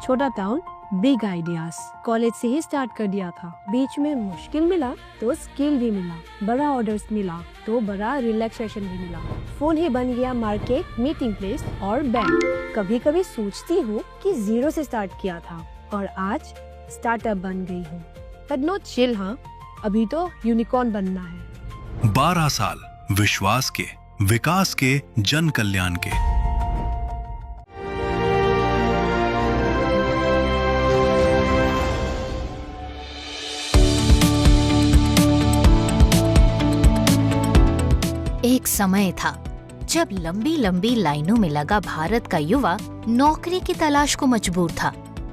छोटा town big ideas. College से ही start कर दिया था। बीच में मुश्किल मिला तो स्किल भी मिला, बड़ा ऑर्डर्स मिला तो बड़ा रिलैक्सेशन भी मिला। फोन ही बन गया मार्केट, मीटिंग प्लेस और बैंक। कभी कभी सोचती हूँ कि जीरो से स्टार्ट किया था और आज स्टार्टअप बन गई हूँ। बट नॉट चिल, हाँ, अभी तो यूनिकॉर्न बनना है। 12 साल विश्वास के, विकास के, जन कल्याण के। एक समय था जब लंबी लंबी लाइनों में लगा भारत का युवा नौकरी की तलाश को मजबूर था।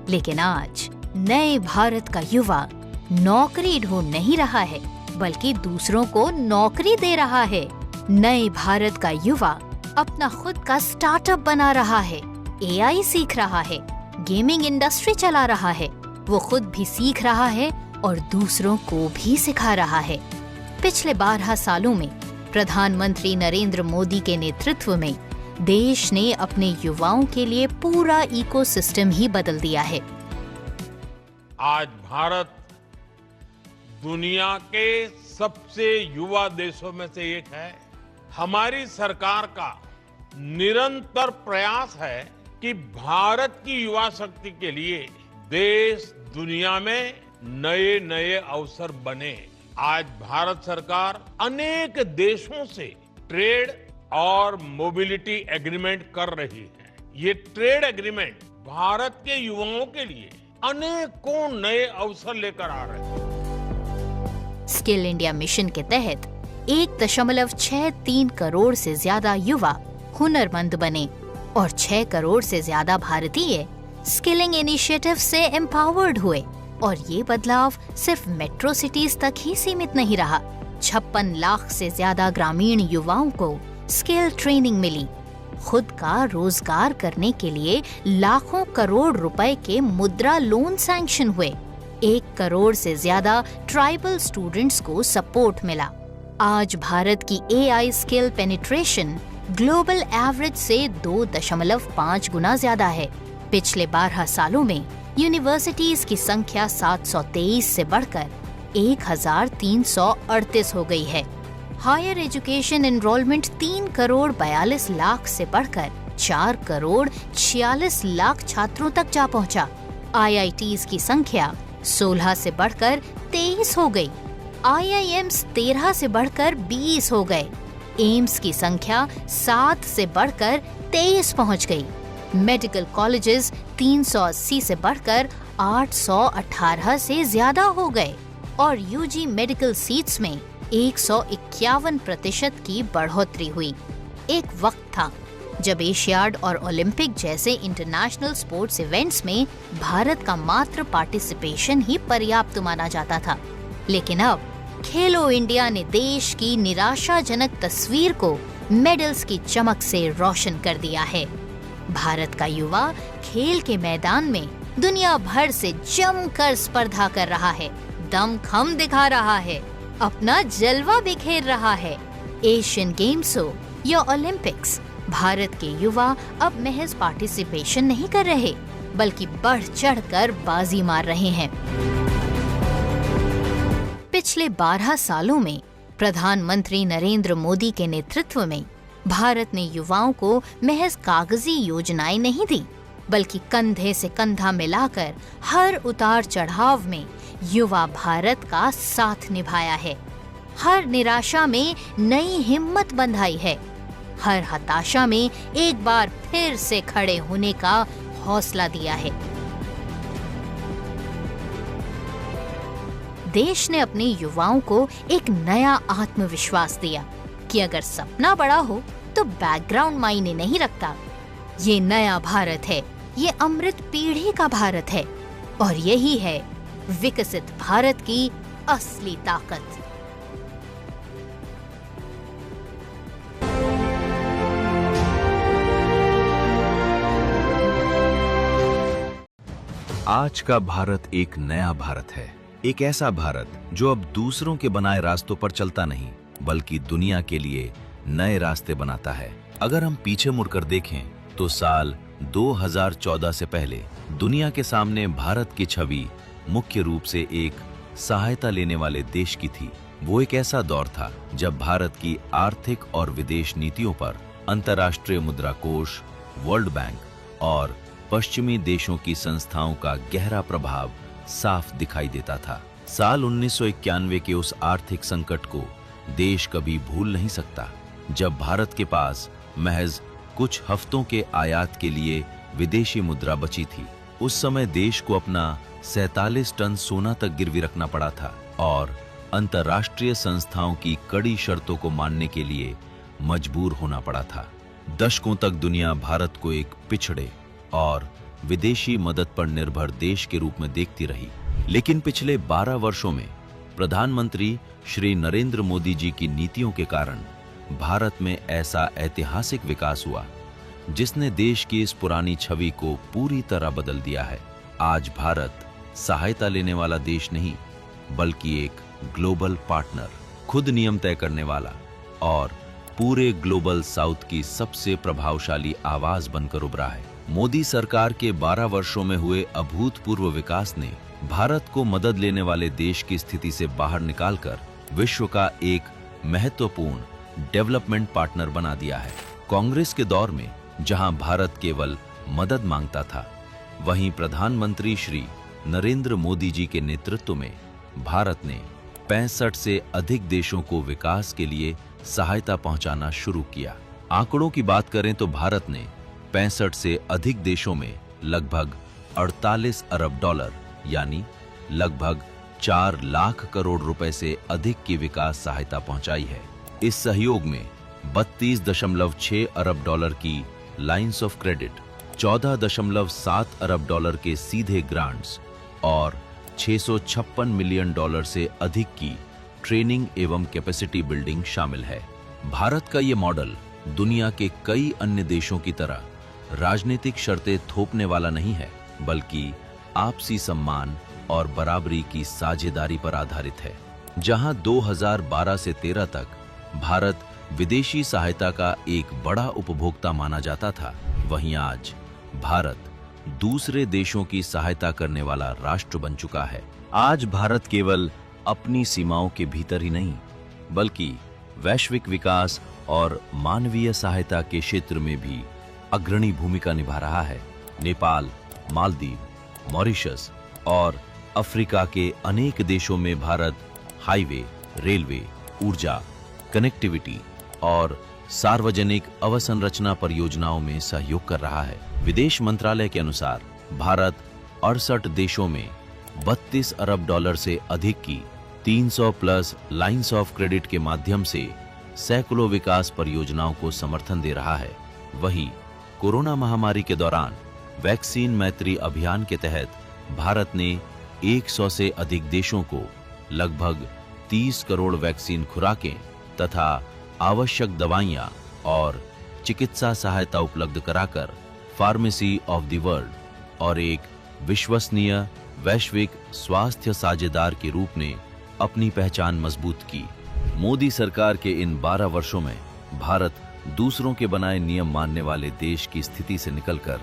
लेकिन आज नए भारत का युवा नौकरी ढूंढ नहीं रहा है, बल्कि दूसरों को नौकरी दे रहा है। नए भारत का युवा अपना खुद का स्टार्टअप बना रहा है, एआई सीख रहा है, गेमिंग इंडस्ट्री चला रहा है। वो खुद भी सीख रहा है और दूसरों को भी सिखा रहा है। पिछले 12 सालों में प्रधानमंत्री नरेंद्र मोदी के नेतृत्व में देश ने अपने युवाओं के लिए पूरा इकोसिस्टम ही बदल दिया है। आज भारत दुनिया के सबसे युवा देशों में से एक है। हमारी सरकार का निरंतर प्रयास है कि भारत की युवा शक्ति के लिए देश दुनिया में नए नए अवसर बने। आज भारत सरकार अनेक देशों से ट्रेड और मोबिलिटी एग्रीमेंट कर रही है। ये ट्रेड एग्रीमेंट भारत के युवाओं के लिए अनेकों नए अवसर लेकर आ रहे हैं। स्किल इंडिया मिशन के तहत 1.63 करोड़ से ज्यादा युवा हुनरमंद बने और 6 करोड़ से ज्यादा भारतीय स्किलिंग इनिशिएटिव से एम्पावर्ड हुए। और ये बदलाव सिर्फ मेट्रो सिटीज तक ही सीमित नहीं रहा। 56 लाख से ज्यादा ग्रामीण युवाओं को स्किल ट्रेनिंग मिली। खुद का रोजगार करने के लिए लाखों करोड़ रुपए के मुद्रा लोन सैंक्शन हुए। 1 करोड़ से ज्यादा ट्राइबल स्टूडेंट्स को सपोर्ट मिला। आज भारत की AI skill penetration global average से 2.5 गुना ज्यादा है। पिछले 12 सालों में यूनिवर्सिटीज की संख्या 723 से बढ़कर 1338 हो गई है। Higher education enrolment 3 crore 42 lakh से बढ़कर 4 करोड़ 46 लाख छात्रों तक जा पहुंचा। आईआईटीज की संख्या 16 से बढ़कर 23 हो गई। आईआईएम्स 13 से बढ़कर 20 हो गए। एम्स की संख्या 7 से बढ़कर 23 पहुंच गई। मेडिकल कॉलेजेस 380 से बढ़कर 818 से ज्यादा हो गए और यूजी मेडिकल सीट्स में 151% की बढ़ोतरी हुई। एक वक्त था जब एशियाड और ओलंपिक जैसे इंटरनेशनल स्पोर्ट्स इवेंट्स में भारत का मात्र पार्टिसिपेशन ही पर्याप्त माना जाता था। लेकिन अब खेलो इंडिया ने देश की निराशाजनक तस्वीर को मेडल्स की चमक से रोशन कर दिया है। भारत का युवा खेल के मैदान में दुनिया भर से जमकर स्पर्धा कर रहा है, दमखम दिखा रहा है, अपना जलवा बिखेर रहा है। एशियन गेम्स हो या ओलंपिक्स, भारत के युवा अब महज पार्टिसिपेशन नहीं कर रहे, बल्कि बढ़ चढ़कर बाजी मार रहे हैं। पिछले 12 सालों में प्रधानमंत्री नरेंद्र मोदी के नेतृत्व में भारत ने युवाओं को महज कागजी योजनाएं नहीं दी, बल्कि कंधे से कंधा मिलाकर हर उतार चढ़ाव में युवा भारत का साथ निभाया है। हर निराशा में नई हिम्मत बंधाई है। हर हताशा में एक बार फिर से खड़े होने का हौसला दिया है। देश ने अपने युवाओं को एक नया आत्मविश्वास दिया कि अगर सपना बड़ा हो तो बैकग्राउंड मायने नहीं रखता। ये नया भारत है, ये अमृत पीढ़ी का भारत है और यही है विकसित भारत की असली ताकत। आज का भारत एक नया भारत है। एक ऐसा भारत जो अब दूसरों के बनाए रास्तों पर चलता नहीं, बल्कि दुनिया के लिए नए रास्ते बनाता है। अगर हम पीछे मुड़कर देखें तो साल 2014 से पहले दुनिया के सामने भारत की छवि मुख्य रूप से एक सहायता लेने वाले देश की थी। वो एक ऐसा दौर था जब भारत की आर्थिक और विदेश नीतियों पर अंतर्राष्ट्रीय मुद्रा कोष, वर्ल्ड बैंक और पश्चिमी देशों की संस्थाओं का गहरा प्रभाव साफ दिखाई देता था। साल 1991 के उस आर्थिक संकट को देश कभी भूल नहीं सकता, जब भारत के पास महज कुछ हफ्तों के आयात के लिए विदेशी मुद्रा बची थी। उस समय देश को अपना 47 टन सोना तक गिरवी रखना पड़ा था और अंतर्राष्ट्रीय संस्थाओं की कड़ी शर्तों को मानने के लिए मजबूर होना पड़ा था। दशकों तक दुनिया भारत को एक पिछड़े और विदेशी मदद पर निर्भर देश के रूप में देखती रही, लेकिन पिछले 12 वर्षों में प्रधानमंत्री श्री नरेंद्र मोदी जी की नीतियों के कारण भारत में ऐसा ऐतिहासिक विकास हुआ जिसने देश की इस पुरानी छवि को पूरी तरह बदल दिया है। आज भारत सहायता लेने वाला देश नहीं, बल्कि एक ग्लोबल पार्टनर, खुद नियम तय करने वाला और पूरे ग्लोबल साउथ की सबसे प्रभावशाली आवाज बनकर उभरा है। मोदी सरकार के 12 वर्षों में हुए अभूतपूर्व विकास ने भारत को मदद लेने वाले देश की स्थिति से बाहर निकालकर विश्व का एक महत्वपूर्ण डेवलपमेंट पार्टनर बना दिया है। कांग्रेस के दौर में जहां भारत केवल मदद मांगता था, वहीं प्रधानमंत्री श्री नरेंद्र मोदी जी के नेतृत्व में भारत ने 65 से अधिक देशों को विकास के लिए सहायता पहुंचाना शुरू किया। आंकड़ों की बात करें तो भारत ने 65 से अधिक देशों में लगभग 48 अरब डॉलर यानी लगभग 4 लाख करोड़ रुपए से अधिक की विकास सहायता पहुंचाई है। इस सहयोग में 32.6 अरब डॉलर की lines of credit, 14.7 Arab dollar के सीधे ग्रांट्स और 656 मिलियन डॉलर से अधिक की ट्रेनिंग एवं कैपेसिटी बिल्डिंग शामिल है। भारत का ये मॉडल दुनिया के कई अन्य देशों की तरह राजनीतिक शर्तें थोपने वाला नहीं है, बल्कि आपसी सम्मान और बराबरी की साझेदारी पर आधारित है। जहां 2012 से 13 तक भारत विदेशी सहायता का एक बड़ा उपभोक्ता माना जाता था, वहीं आज भारत दूसरे देशों की सहायता करने वाला राष्ट्र बन चुका है। आज भारत केवल अपनी सीमाओं के भीतर ही नहीं, बल्कि वैश्विक विकास और मानवीय सहायता के क्षेत्र में भी अग्रणी भूमिका निभा रहा है। नेपाल, मालदीव, मॉरिशस और अफ्रीका के अनेक देशों में भारत हाईवे, रेलवे, ऊर्जा, कनेक्टिविटी और सार्वजनिक अवसंरचना परियोजनाओं में सहयोग कर रहा है। विदेश मंत्रालय के अनुसार भारत 68 देशों में 32 अरब डॉलर से अधिक की 300 प्लस लाइंस ऑफ क्रेडिट के माध्यम से सैकड़ों विकास परियोजनाओं को समर्थन दे रहा है। वहीं कोरोना महामारी के दौरान वैक्सीन मैत्री अभियान के तहत भारत ने 100 से अधिक देशों को लगभग 30 करोड़ वैक्सीन खुराकें तथा आवश्यक दवाइयां और चिकित्सा सहायता उपलब्ध कराकर फार्मेसी ऑफ द वर्ल्ड और एक विश्वसनीय वैश्विक स्वास्थ्य साझेदार के रूप में अपनी पहचान मजबूत की। मोदी सरकार के इन 12 वर्षों में भारत दूसरों के बनाए नियम मानने वाले देश की स्थिति से निकलकर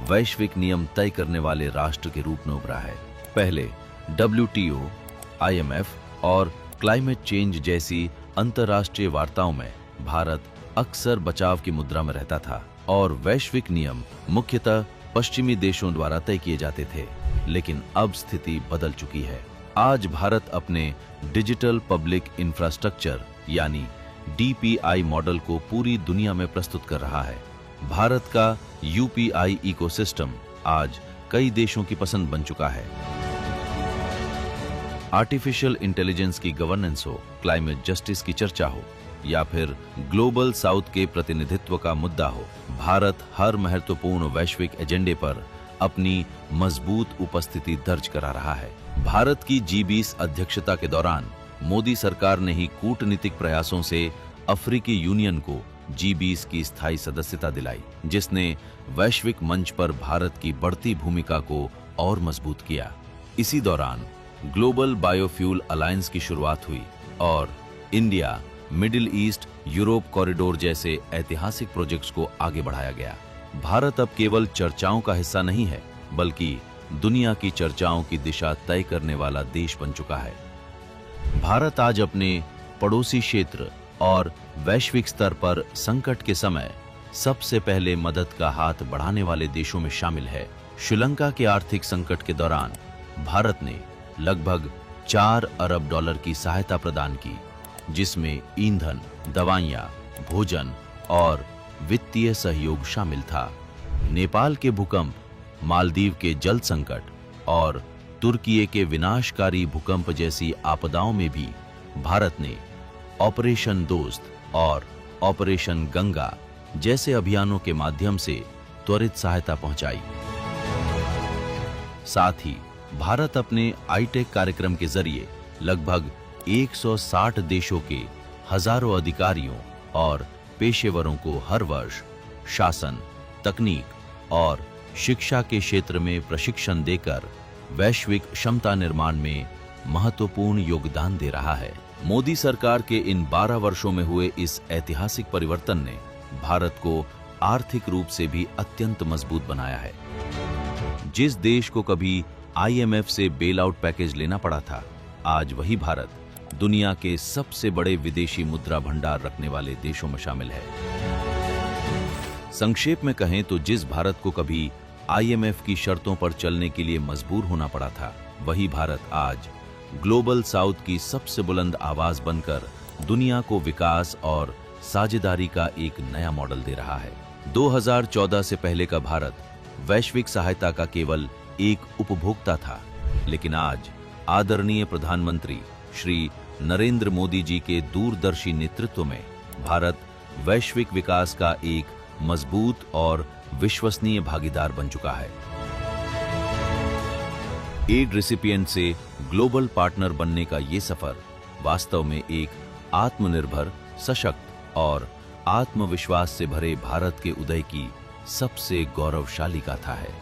वैश्विक नियम तय करने वाले राष्ट्र के रूप में उभरा है। पहले WTO, IMF और क्लाइमेट चेंज जैसी अंतर्राष्ट्रीय वार्ताओं में भारत अक्सर बचाव की मुद्रा में रहता था और वैश्विक नियम मुख्यतः पश्चिमी देशों द्वारा तय किए जाते थे। लेकिन अब स्थिति बदल चुकी है। आज भारत अपने डिजिटल पब्लिक इंफ्रास्ट्रक्चर यानी DPI मॉडल को पूरी दुनिया में प्रस्तुत कर रहा है। भारत का UPI इकोसिस्टम आज कई देशों की पसंद बन चुका है। आर्टिफिशियल इंटेलिजेंस की गवर्नेंस हो, क्लाइमेट जस्टिस की चर्चा हो या फिर ग्लोबल साउथ के प्रतिनिधित्व का मुद्दा हो, भारत हर महत्वपूर्ण वैश्विक एजेंडे पर अपनी मजबूत उपस्थिति दर्ज करा रहा है। भारत की G20 अध्यक्षता के दौरान मोदी सरकार ने ही कूटनीतिक प्रयासों से अफ्रीकी यूनियन को G20 की स्थायी सदस्यता दिलाई, जिसने वैश्विक मंच पर भारत की बढ़ती भूमिका को और मजबूत किया। इसी दौरान ग्लोबल बायोफ्यूल अलायंस की शुरुआत हुई और India, middle east, Europe corridor जैसे ऐतिहासिक प्रोजेक्ट्स को आगे बढ़ाया गया। भारत अब केवल चर्चाओं का हिस्सा नहीं है, बल्कि दुनिया की चर्चाओं की दिशा तय करने वाला देश बन चुका है। भारत आज अपने पड़ोसी क्षेत्र और वैश्विक स्तर पर संकट के समय सबसे पहले मदद का हाथ बढ़ाने वाले देशों में शामिल है। श्रीलंका के आर्थिक संकट के दौरान भारत ने लगभग 4 अरब डॉलर की सहायता प्रदान की, जिसमें ईंधन, दवाइयां, भोजन और वित्तीय सहयोग शामिल था। नेपाल के भूकंप, मालदीव के जल संकट और तुर्की के विनाशकारी भूकंप जैसी आपदाओं में भी भारत ने ऑपरेशन दोस्त और ऑपरेशन गंगा जैसे अभियानों के माध्यम से त्वरित सहायता पहुंचाई। साथ ही भारत अपने आईटेक कार्यक्रम के जरिए लगभग 160 देशों के हजारों अधिकारियों और पेशेवरों को हर वर्ष शासन, तकनीक और शिक्षा के क्षेत्र में प्रशिक्षण देकर वैश्विक क्षमता निर्माण में महत्वपूर्ण योगदान दे रहा है। मोदी सरकार के इन 12 वर्षों में हुए इस ऐतिहासिक परिवर्तन ने भारत को आर्थिक रूप से भी अत्यंत मजबूत बनाया है। जिस देश को कभी आईएमएफ से बेल आउट पैकेज लेना पड़ा था, आज वही भारत दुनिया के सबसे बड़े विदेशी मुद्रा भंडार रखने वाले देशों में शामिल है। संक्षेप में कहें तो जिस भारत को कभी आईएमएफ की शर्तों पर चलने के लिए मजबूर होना पड़ा था, वही भारत आज ग्लोबल साउथ की सबसे बुलंद आवाज बनकर दुनिया को विकास और साझेदारी का एक नया मॉडल दे रहा है। 2014 से पहले का भारत वैश्विक सहायता का केवल एक उपभोक्ता था, लेकिन आज आदरणीय प्रधानमंत्री श्री नरेंद्र मोदी जी के दूरदर्शी नेतृत्व में भारत वैश्विक विकास का एक मजबूत और विश्वसनीय भागीदार बन चुका है। एड रेसिपिएंट से ग्लोबल पार्टनर बनने का ये सफर वास्तव में एक आत्मनिर्भर, सशक्त और आत्मविश्वास से भरे भारत के उदय की सबसे गौरवशाली गाथा है।